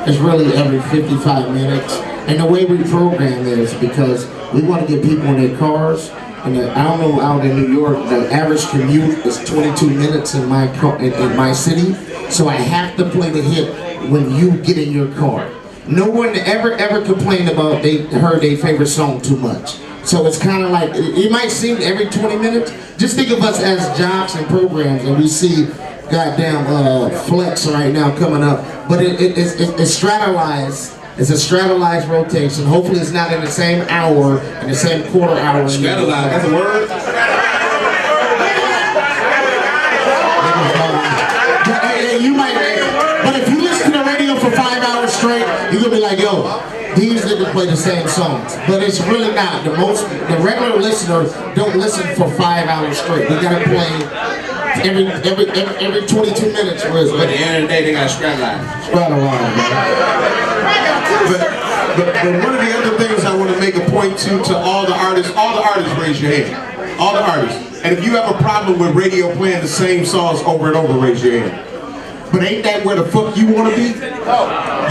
It's really every 55 minutes. And the way we program is because we want to get people in their cars. And I don't know, out in New York, the average commute is 22 minutes in my city. So I have to play the hit when you get in your car. No one ever complained about they heard their favorite song too much. So it's kind of like, it might seem every 20 minutes. Just think of us as jobs and programs, and we see goddamn Flex right now coming up. But it's strategized. It's a strategized rotation. Hopefully it's not in the same hour, in the same quarter hour. Strategized, that's a word? You might, but if you listen to the radio for 5 hours straight, you're gonna be like, yo, these niggas play the same songs. But it's really not. The regular listener don't listen for 5 hours straight. We gotta play every 22 minutes. But at the end of the day, they got strategized. But one of the other things I want to make a point to all the artists raise your hand. All the artists. And if you have a problem with radio playing the same songs over and over, raise your hand. But ain't that where the fuck you want to be?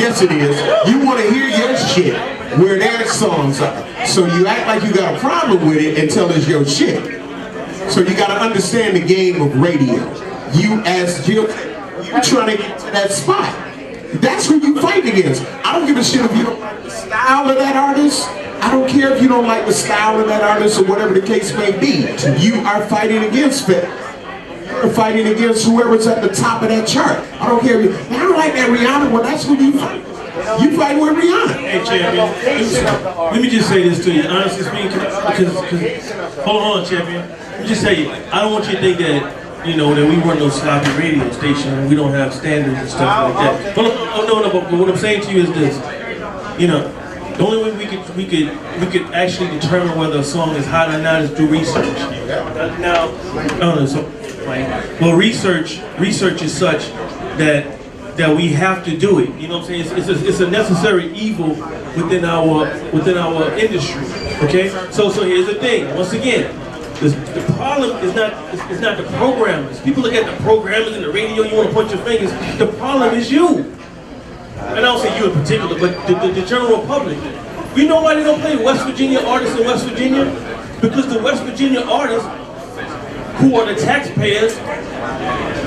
Yes it is. You want to hear your shit where their songs are. So you act like you got a problem with it until it's your shit. So you got to understand the game of radio. You trying to get to that spot. That's who you fight against. I don't give a shit if you don't like the style of that artist. I don't care if you don't like the style of that artist or whatever the case may be. You are fighting against it. You're fighting against whoever's at the top of that chart. I don't care if you, I don't like that Rihanna. Well, that's who you fight. You fight with Rihanna. Hey, champion. Let me just say this to you, honestly speaking, because hold on, champion. Let me just say, I don't want you to think that, you know, that we run no sloppy radio station and we don't have standards and stuff like that. But what I'm saying to you is this, you know, the only way we could actually determine whether a song is hot or not is through research. Now, research is such that we have to do it. You know what I'm saying? It's a necessary evil within our industry. Okay? So here's the thing. Once again, the problem is not the programmers. People look at the programmers in the radio, you want to point your fingers. The problem is you. And I don't say you in particular, but the general public. You know why they don't play West Virginia artists in West Virginia? Because the West Virginia artists, who are the taxpayers,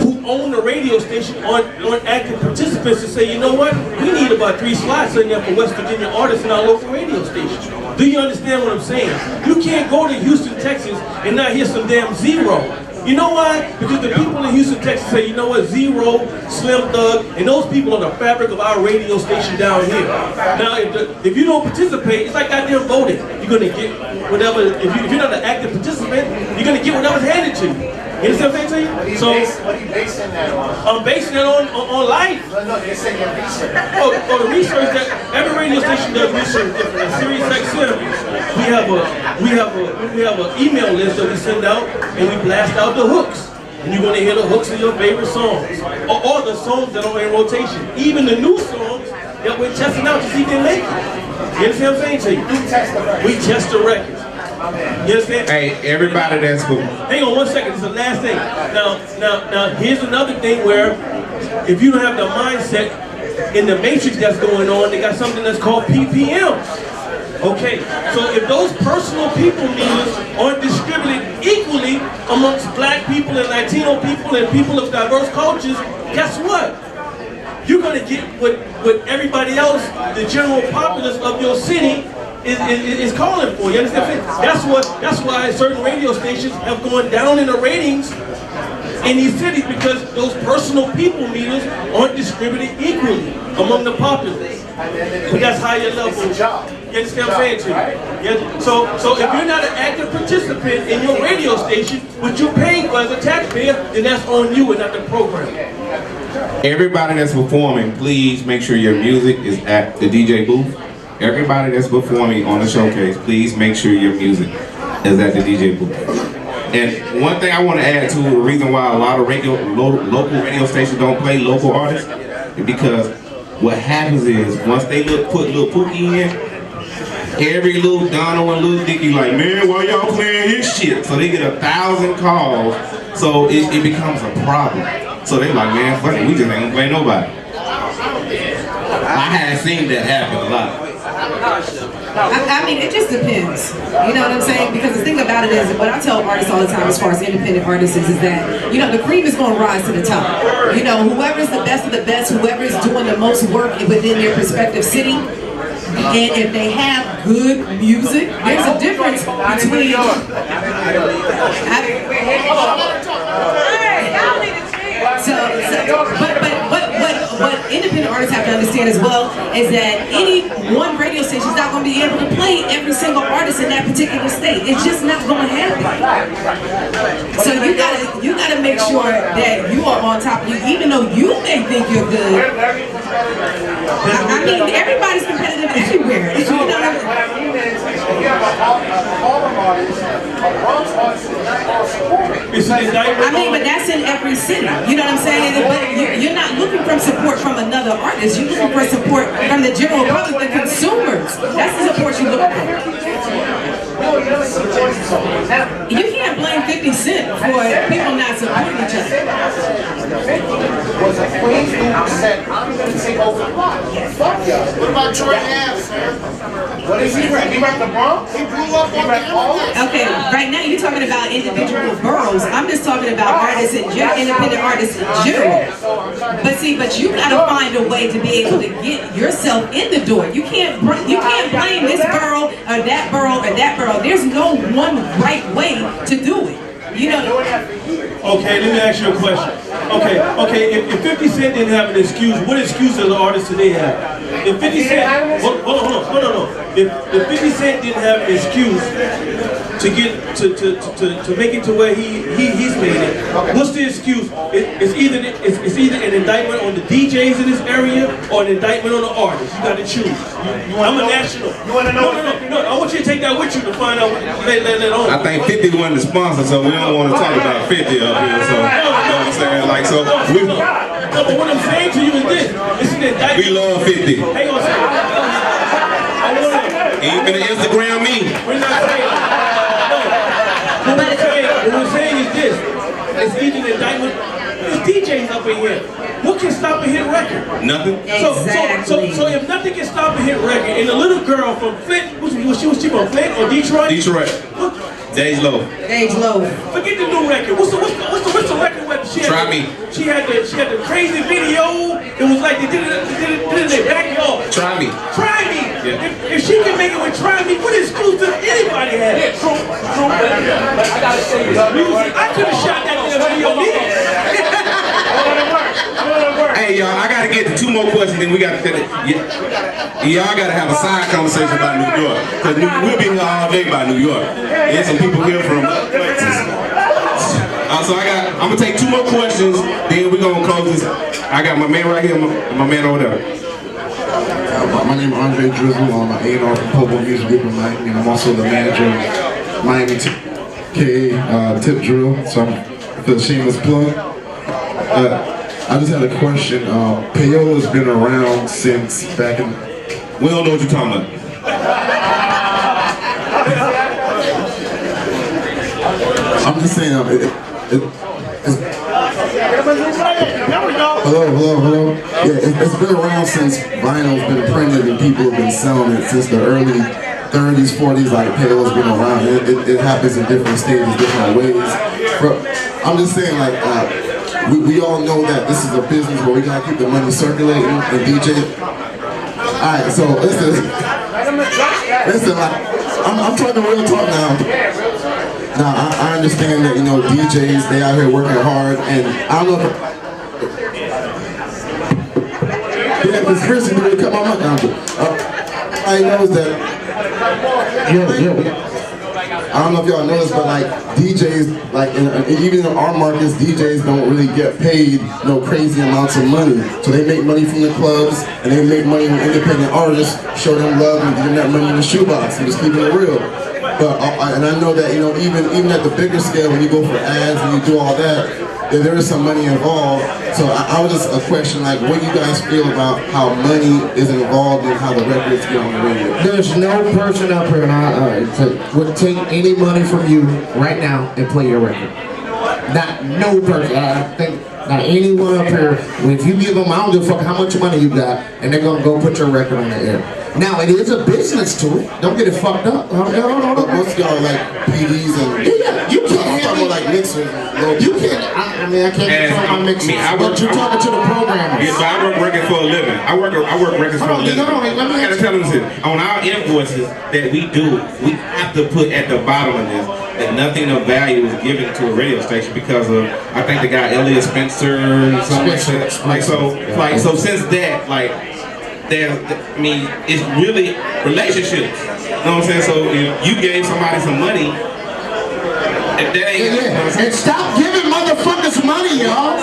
who own the radio station, aren't active participants to say, you know what? We need about 3 slots in there for West Virginia artists in our local radio station. Do you understand what I'm saying? You can't go to Houston, Texas and not hear some damn Zero. You know why? Because the people in Houston, Texas say, you know what, Zero, Slim Thug, and those people are the fabric of our radio station down here. Now, if you don't participate, it's like goddamn voting. You're going to get whatever, if you're not an active participant, you're going to get whatever's handed to you. You understand what I'm saying to you? So, what are you basing that on? I'm basing it on life. No, you're saying your research. The research that every radio station does research different. At Sirius XM, we have an email list that we send out and we blast out the hooks. And you're gonna hear the hooks of your favorite songs. Or the songs that are in rotation. Even the new songs that we're testing out to see if they make it. You understand what I'm saying to you? We test the records. You understand? Hey, everybody that's cool. Hang on 1 second, this is the last thing. Now, here's another thing where if you don't have the mindset in the matrix that's going on, they got something that's called PPM. Okay, so if those personal people meters aren't distributed equally amongst black people and Latino people and people of diverse cultures, guess what? You're gonna get what everybody else, the general populace of your city, is calling for. You understand? That's why certain radio stations have gone down in the ratings in these cities, because those personal people meters aren't distributed equally among the populace. But that's higher level. You understand what I'm saying to you? Yeah. So if you're not an active participant in your radio station, what you're paying for as a taxpayer, then that's on you and not the program. Everybody that's performing, please make sure your music is at the DJ booth. Everybody that's performing on the showcase, please make sure your music is at the DJ booth. And one thing I want to add to the reason why a lot of local radio stations don't play local artists is because what happens is once they put Lil Pookie in, every little Donald and Lil Dicky like, man, why y'all playing his shit? So they get 1,000 calls, so it becomes a problem. So they like, man, fuck it, we just ain't gonna play nobody. I have seen that happen a lot. I mean, it just depends. You know what I'm saying? Because the thing about it is, what I tell artists all the time as far as independent artists is that, you know, the cream is going to rise to the top. You know, whoever's the best of the best, whoever's doing the most work within their respective city, and if they have good music, there's a difference between... What independent artists have to understand as well is that any one radio station is not going to be able to play every single artist in that particular state. It's just not going to happen. So you gotta make sure that you are on top of you, even though you may think you're good. I mean, everybody's competitive everywhere. You know what I mean? I mean, but that's in every city. You know what I'm saying? But you're not looking for support from another artist. You're looking for support from the general public, the consumers. That's the support you look for. You can't blame 50 Cent for people not supporting each other. Was a queen who said, I'm going to take over the block. Fuck yeah. What about Troy Ave, sir? What is he rap? He rap the Bronx? He blew up on the internet. Okay, right now you're talking about individual boroughs. I'm just talking about artists and independent artists in general. But see, you gotta find a way to be able to get yourself in the door. You can't blame this borough or that borough or that borough. There's no one right way to do it. You know. Okay, let me ask you a question. Okay, if 50 Cent didn't have an excuse, what excuse does the artist today have? If 50 Cent, hold on. If 50 Cent didn't have an excuse to get to make it to where he's made it, what's the excuse? It's either an indictment on the DJs in this area or an indictment on the artist. You got to choose. I'm a national. You want to know? No. I want you to take that with you to find out later on. I think 50 wasn't the sponsor, so we don't want to talk about 50 up here. So, you know what I'm saying? Like, so we. No, but what I'm saying to you is this: it's an indictment. We love 50. Hang on a second. I want to. Ain't gonna Instagram me. We're not saying. No. What we're saying is this: it's either an indictment. There's DJs up in here. What can stop a hit record? Nothing. Exactly. So if nothing can stop a hit record, and a little girl from Flint, was she from Flint or Detroit? Detroit. Dage Low. Forget the new record. What's the record with? Try Me. She had the crazy video. It was like they did it in their backyard. Try Me. Yeah. If she can make it with Try Me, what excuse does anybody have? I gotta say this. I could have shot that video. Hey y'all, I gotta get to 2 more questions, then we gotta finish. Y'all gotta have a side conversation about New York, cause we'll be here all day by New York. There's some people here from. So I'm gonna take 2 more questions, then we're gonna close this. I got my man right here, my man over there. My name is Andre Drizzle. I'm an A&R from Popo Music Group in Miami, and I'm also the manager of Miami KA Tip Drill. So I'm for the shameless plug. I just had a question. Payola's been around since back in... We don't know what you're talking about. I'm just saying, Hello. Yeah, it's been around since vinyl's been printed and people have been selling it since the early 30s, 40s. Like Payola's been around. It happens in different stages, different ways. But I'm just saying, like, we all know that this is a business where we gotta keep the money circulating and DJ. Alright, so listen, like, I'm talking real talk now. Now, I understand that, you know, DJs, they out here working hard, and I don't know if... Yeah, conspiracy theory cut my mic down. I knows that I don't know if y'all know this, but like DJs, like even in our markets, DJs don't really get paid no crazy amounts of money. So they make money from the clubs and they make money from independent artists, show them love and give them that money in the shoebox and just keeping it real. But and I know that even at the bigger scale, when you go for ads and you do all that, there is some money involved. So I was just a question like, what do you guys feel about how money is involved in how the records get on the radio? There's no person up here would take any money from you right now and play your record. Not no person. I think not anyone up here. If you give them, I don't give a fuck how much money you got, and they're gonna go put your record on the air. Now it is a business tool. Don't get it fucked up. But most of y'all are like PDs and you can't talk about like mixers. You can't. I can't control my mixers. But you're talking to the programmers. Yeah, so I work records for a living. I work records for a living. I gotta tell them this. On our invoices that we do, we have to put at the bottom of this that nothing of value is given to a radio station because of, I think the guy Elliot Spencer or something like that. So since that, like, it's really relationships. You know what I'm saying? So if you gave somebody some money, if that ain't and stop giving motherfuckers money, y'all.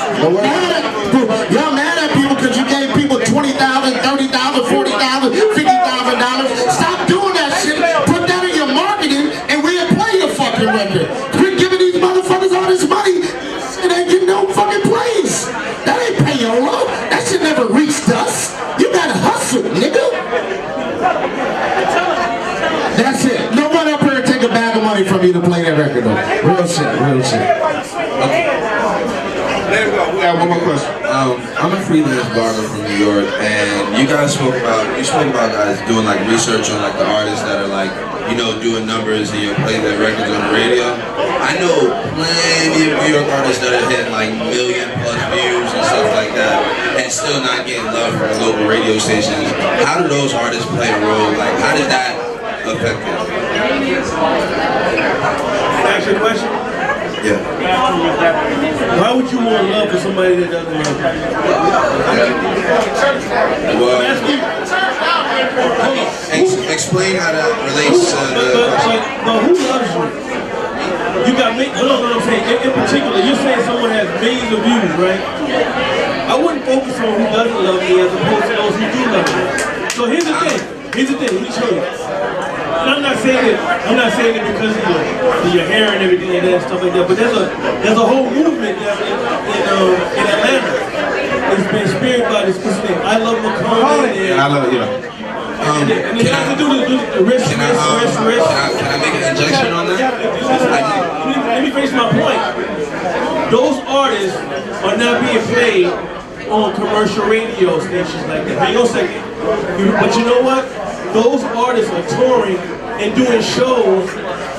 Y'all mad at people because you gave people $20,000, $30,000, $40,000, $50,000. Stop doing that shit. Put that in your marketing and we'll play your fucking record. Quit giving these motherfuckers all this money. It ain't getting no fucking plays. That ain't payola. That shit never reached us. You gotta hustle, nigga. That's it. No one up here take a bag of money from you to play that record though. Real shit, real shit. Okay. We got one more question. I'm a freelance barber from New York, and you guys spoke about guys doing like research on like the artists that are like, you know, doing numbers and you'll play their records on the radio. I know plenty of New York artists that have hit like million+ views and stuff like that, and still not getting love from the local radio stations. How do those artists play a role? Like, how does that affect it? Ask your question? Yeah. Why would you want love for somebody that doesn't love you? Well, explain how that relates to but who loves you? You got me. Hold on, what I'm saying. In particular, you're saying someone has millions of views, right? I wouldn't focus on who doesn't love me as opposed to those who do love me. So here's the thing. Let me show you. And I'm not saying it because of your hair and everything like that and stuff like that. But there's a whole movement in Atlanta. It's been inspired by this thing. I love McConnell. I love you. And it has to do with the risk. Can I make an injection on that? Let me finish my point. Those artists are not being played on commercial radio stations like that. Hang on a second. But you know what? Those artists are touring and doing shows,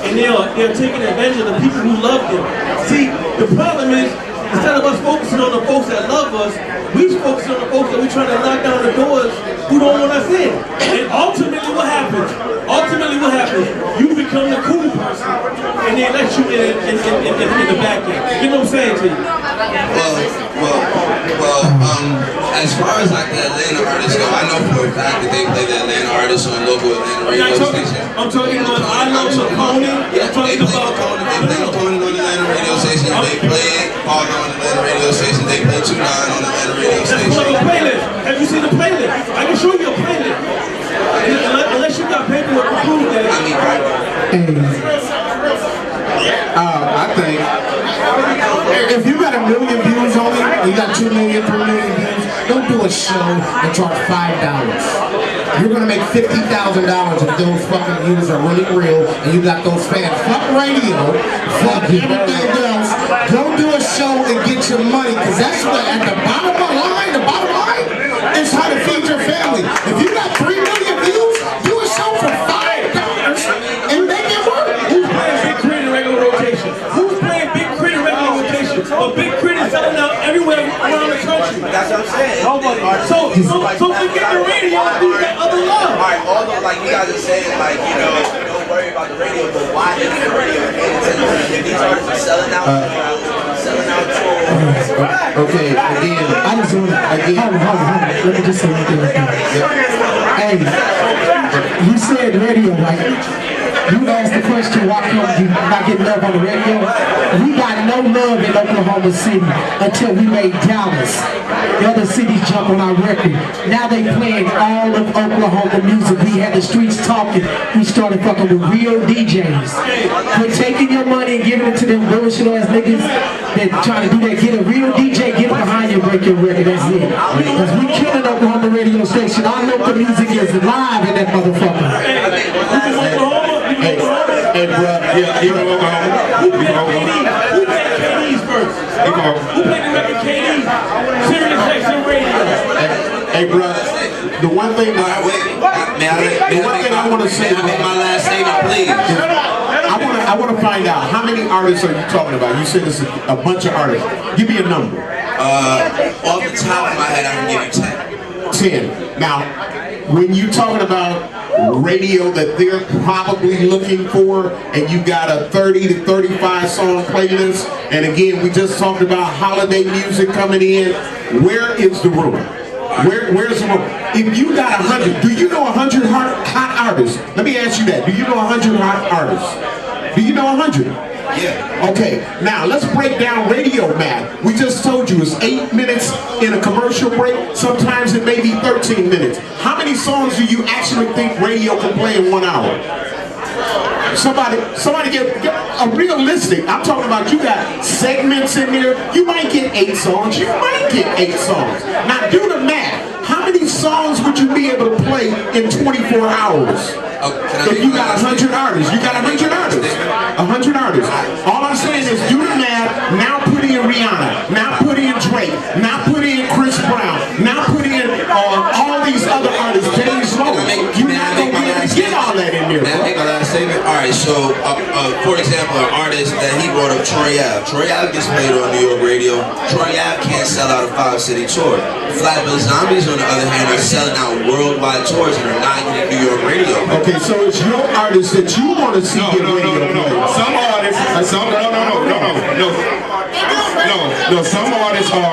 and they're taking advantage of the people who love them. See, the problem is, instead of us focusing on the folks that love us, we focus on the folks that we're trying to knock down the doors who don't want us in. And ultimately what happens? You become the cool person, and they let you in the back end. You know what I'm saying to you? Well, as far as like the Atlanta artists go, I know for a fact that they play the Atlanta artists on local Atlanta radio stations. I'm talking about I Love McConnell. Yeah, they play McConnell on the Atlanta radio station. They play Hawkins on the Atlanta radio station. They play 2-9 on the Atlanta radio station. Have you seen the playlist? I can show you a playlist. Unless you got paperwork to prove that. I think if you got 1 million views on it, you got 2 million, 3 million views, don't do a show and charge $5. You're gonna make $50,000 if those fucking views are really real and you got those fans. Fuck radio, fuck everything else. Don't do a show and get your money, because that's what at the bottom line is how to feed your family. If you got 3 million views, do a show for $5 and make it work. Who's playing Big Crit in regular rotation? But Big Crit is selling out everywhere around the country. That's what I'm saying. So forget the radio and do that other love. Alright, although like you guys are saying, like, you know, don't worry about the radio, but why is the radio if these artists are selling out tours? Okay, again, I just want to, hold on. Let me just say one thing. Hey, you said radio, right? You asked the question, why can't you not get love on the radio? We got no love in Oklahoma City until we made Dallas. The other cities jump on our record. Now they playing all of Oklahoma music. We had the streets talking. We started fucking with real DJs. Quit taking your money and giving it to them bullshit ass niggas that trying to do that. Get a real DJ, get behind you, break your record. That's it. Because we killing Oklahoma radio station. Our local music is live in that motherfucker. Hey, bro, yeah, you know Oklahoma. Who played KD's first? Who played the record KD? Sirius XM Radio. Hey, bro, the one thing that I want to say, make my last statement, please. I want to find out how many artists are you talking about? You said it's a bunch of artists. Give me a number. Off the top of my head, I can give you 10. 10. Now, when you're talking about radio that they're probably looking for, and you got a 30 to 35 song playlist, and again, we just talked about holiday music coming in, where is the room? Where's the room? If you got 100, do you know 100 hot artists? Let me ask you that. Do you know 100 hot artists? Do you know 100? Yeah. Okay, now let's break down radio math. We just told you it's 8 minutes in a commercial break. Sometimes it may be 13 minutes. How many songs do you actually think radio can play in 1 hour? Somebody get a realistic. I'm talking about you got segments in there. You might get 8 songs. You might get 8 songs. Now do the math. How many songs would you be able to play in 24 hours? If you got 100 artists, you got 100 artists. 100 artists. All I'm saying is do the math. Now put in Rihanna. Now put in Drake. Now put in Chris Brown. Now put in all these other artists. James Lowe. You're not going to be able to get all that in there. Make my last statement. All right, so for example, an artist that he brought up, Troy Ave. Troy Ave gets played on New York radio. Troy Ave can't sell out a 5-city tour. Flatbush Zombies, on the other hand, are selling out worldwide tours and are not getting New York radio. Okay, so it's your artists that you want to see get radio play. Some artists, some artists are.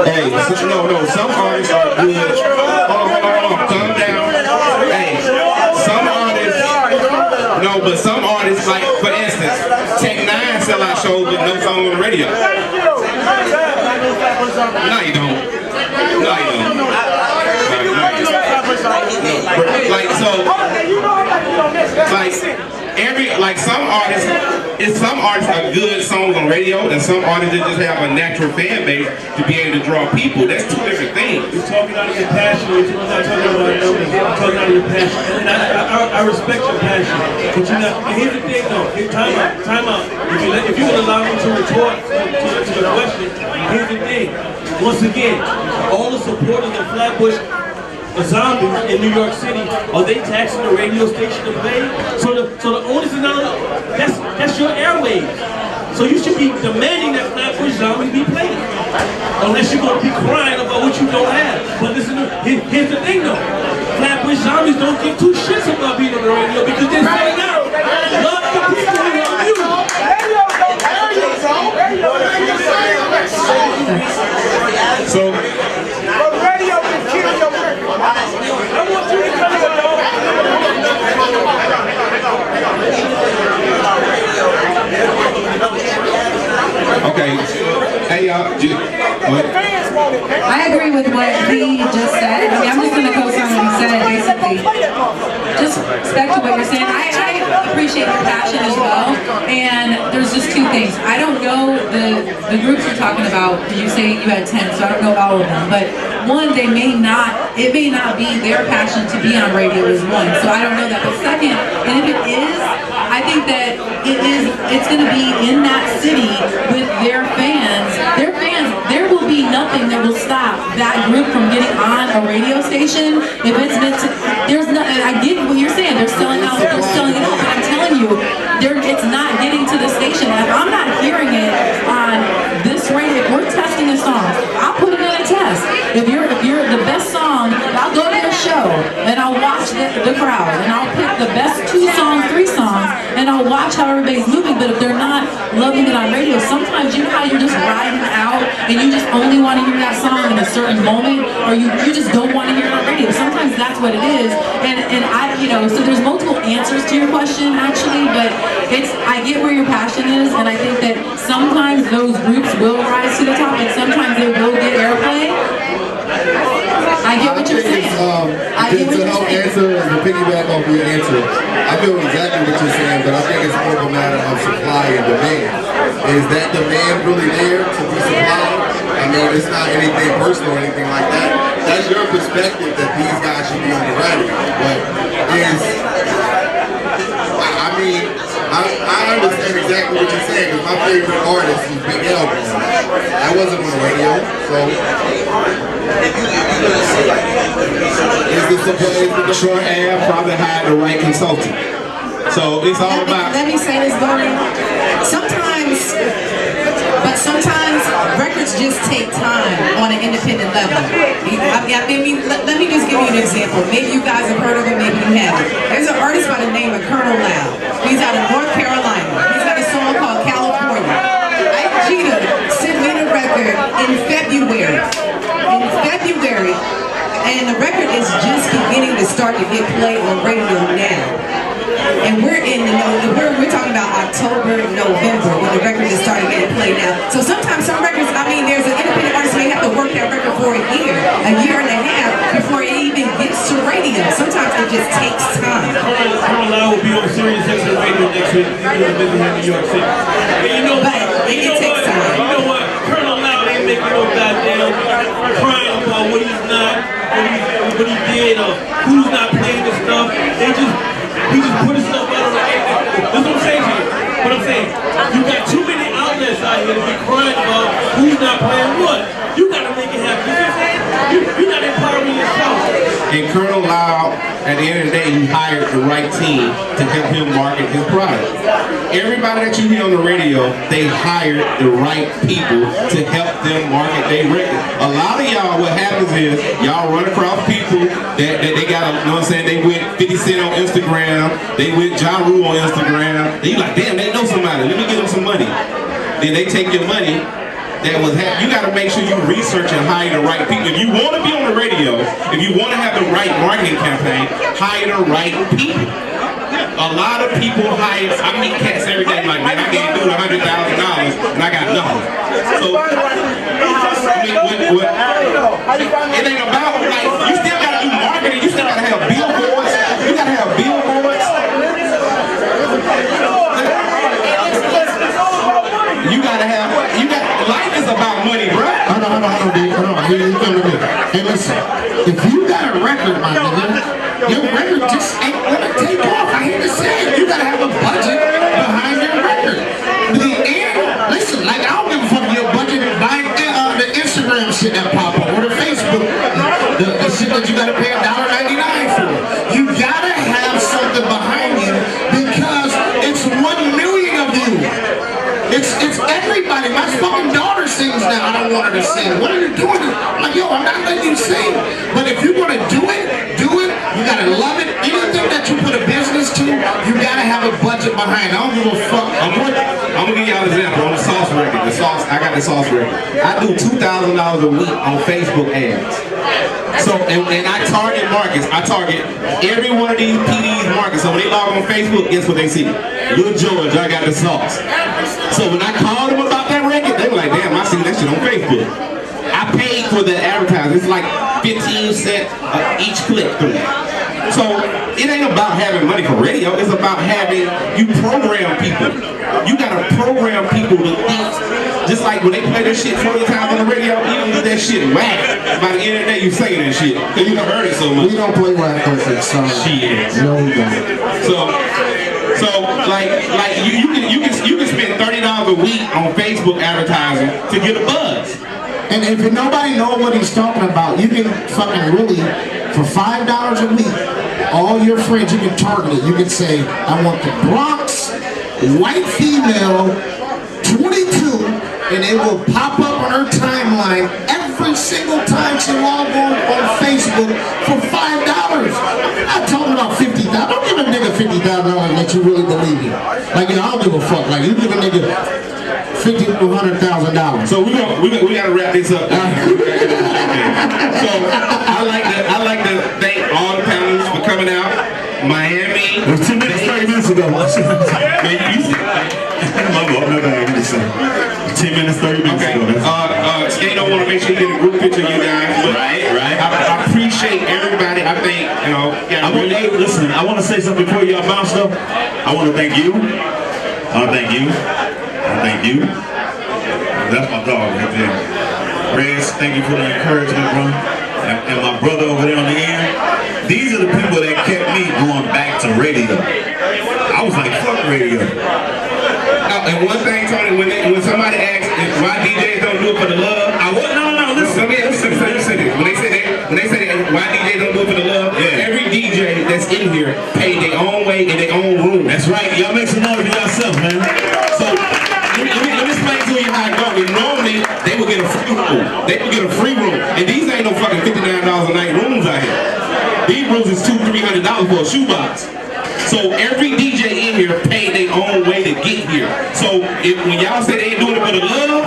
Hey, some artists are good. Hold on, calm down. Hey, some artists, but some artists, like for instance, Tech 9 sell out shows with no song on the radio. No, you don't. Some artists are good songs on radio, and some artists that just have a natural fan base to be able to draw people. That's two different things. You're talking out of your passion. You're not talking about numbers. You're talking out of your passion. And I respect your passion. But here's the thing though. Time out. If you would allow me to retort to the question, here's the thing. Once again, all the supporters of Flatbush Zombies in New York City, are they taxing the radio station to play? So the onus is not, that's your airwaves. So you should be demanding that Flatbush Zombies be played. Unless you're going to be crying about what you don't have. But listen, here's the thing though. Flatbush Zombies don't give two shits about being on the radio because they're selling out. Love the people who love you. So, radio can kill your record. I want you to come okay. Hey y'all. I agree with what he just said. I mean, I'm just going to co-sign what he said, basically. Just back to what you're saying. I appreciate your passion as well. And there's just two things. I don't know the groups you're talking about. You say you had 10, so I don't know all of them. But one, it may not be their passion to be on radio is one. So I don't know that. But second, and if it is, I think that it's going to be in that city with their fans. There will be nothing that will stop that group from getting on a radio station. If it's meant to, I get what you're saying. They're selling out. But I'm telling you, it's not getting to the station. If I'm not hearing it on this radio, if we're testing a song, I'll put it in a test. If you're the best song, I'll go to your show and I'll watch the crowd and I'll pick the best 2 songs, 3 songs, and I'll watch how everybody's moving. But if they're not loving it on radio, sometimes you know how you're just riding out and you just only want to hear that song in a certain moment, or you just don't want to hear it on radio. Sometimes that's what it is, and I, so there's multiple answers to your question actually, but I get where your passion is, and I think that sometimes those groups will rise to the top, and sometimes they will get airplay. I get what you're saying. To help answer and to piggyback off your answer, I feel exactly what you're saying, but I think it's more of a matter of supply and demand. Is that demand really there to be supplied? I mean, it's not anything personal or anything like that. That's your perspective that these guys should be on the radio. But I understand exactly what you're saying, because my favorite artist is Big L. That wasn't on the radio, so Troy Ave probably hired the right consultant. So it's all about. Let me say this, Barney. Sometimes records just take time on an independent level. Let me just give you an example. Maybe you guys have heard of him, maybe you haven't. There's an artist by the name of Colonel Neal. He's out of North Carolina. He's got a song called California. Ike Jeter sent me the record in February. And the record is just beginning to start to get played on radio now. And we're we're talking about October, November, when the record is starting getting played now. So sometimes some records, there's an independent artist may have to work that record for a year and a half before it even gets to radio. Sometimes it just takes time. Colonel Neal will be on Sirius XM Radio next week. He's doing a visit here in New York City. But it takes time. You know what? Colonel Neal ain't making no goddamn crying about what he's not, what he did, or who's not playing this stuff. He just put himself out on the air. That's what I'm saying to you. What I'm saying, you got too many outlets out here to be crying about who's not playing what. You gotta make it happen. You know what I'm saying? You're not empowering yourself. And Colonel Neal, at the end of the day, he hired the right team to help him market his product. Everybody that you hear on the radio, they hired the right people to help them market their record. A lot of y'all, what happens is, y'all run across people that they got, you know what I'm saying, they went 50 Cent on Instagram, they went Ja Rule on Instagram, and you like, damn, they know somebody, let me give them some money. Then they take your money. You got to make sure you research and hire the right people. If you want to be on the radio, if you want to have the right marketing campaign, hire the right people. A lot of people hire. I meet cats every day like, man, I can't do $100,000 and I got nothing. So, it ain't about, you still got to do marketing. You still got to have billboards. You got to have billboards. Life is about money, bro. Hold on, dude. Hold on. Hey, listen. If you got a record, my nigga, your record just ain't gonna take off. I hate to say it. You gotta have a budget behind your record. Listen, I don't give a fuck your budget behind the Instagram shit that pop up or the Facebook, the shit that you gotta pay $1.99 for. You gotta have something behind you because it's 1 million of you. It's everybody. My fucking daughter sings now. I don't want her to sing. What are you doing? Like, yo, I'm not letting you sing. But if you're gonna do it. You gotta love it. Anything that you put a business to, you gotta have a budget behind. I don't give a fuck. I'm gonna give y'all an example on the sauce record. I got the sauce record. I do $2,000 a week on Facebook ads. So, and I target markets. I target every one of these PD's markets. So when they log on Facebook, guess what they see? Little George, I got the sauce. So when I called them about that record, they were like, damn, I see that shit on Facebook. I paid for the advertising. It's like 15 cents each click through. So it ain't about having money for radio. It's about having, you program people. You gotta program people to think. Just like when they play that shit 20 times on the radio, even if that shit whack, by the end of the day you saying that shit. Cause you done heard it so much. We don't play whack perfect, so shit. No, we don't. So you can spend $30 a week on Facebook advertising to get a buzz. And if nobody knows what he's talking about, you can fucking really, for $5 a week, all your friends, you can target it. You can say, I want the Bronx, white female, 22, and it will pop up on her timeline every single time she logs on Facebook for $5. I'm not talking about $50,000. Don't give a nigga $50,000 that you really believe in. Like, I don't give a fuck. Like, you give a nigga $50,000 to $100,000. So we gotta wrap this up. So I like to thank all the panelists for coming out. Miami. It was 2 minutes, 30 minutes ago. Man, you said, my fault, no, 10 minutes, 30 minutes ago. Skate, I want to make sure you get a group picture of you guys. But Right. I appreciate everybody. I think, you know, Listen, I want to say something before y'all bounce though. I want to thank you. I thank you. That's my dog right there. Rez, thank you for the encouragement, bro. And my brother over there on the end. These are the people that kept me going back to radio. I was like, fuck radio. And one thing, Tony, when somebody asks why DJs don't do it for the love, listen. When they say that, why DJs don't do it for the love, every DJ that's in here paid their own way in their own room. That's right. Y'all make some noise for yourself, man. So let me explain to you how it goes. Normally they would get a free room. And these ain't no fucking $59 a night rooms out here. These rooms is $200-300 for a shoebox. So every DJ in here paid their own way to get here. So when y'all say they ain't doing it for the love,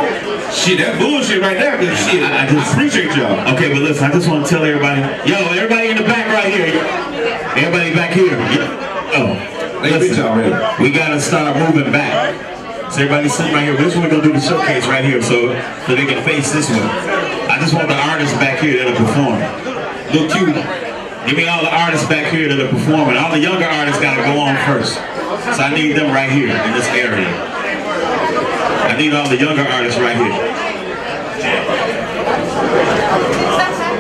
shit, that's bullshit right there. Cause shit, I just appreciate y'all. Okay, but listen, I just want to tell everybody, everybody in the back right here, everybody back here. Listen, we gotta start moving back. So everybody sitting right here. This one we're gonna do the showcase right here, so they can face this one. I just want the artists back here that'll perform. Look cute. Give me all the artists back here that are performing. All the younger artists gotta go on first. So I need them right here in this area. I need all the younger artists right here.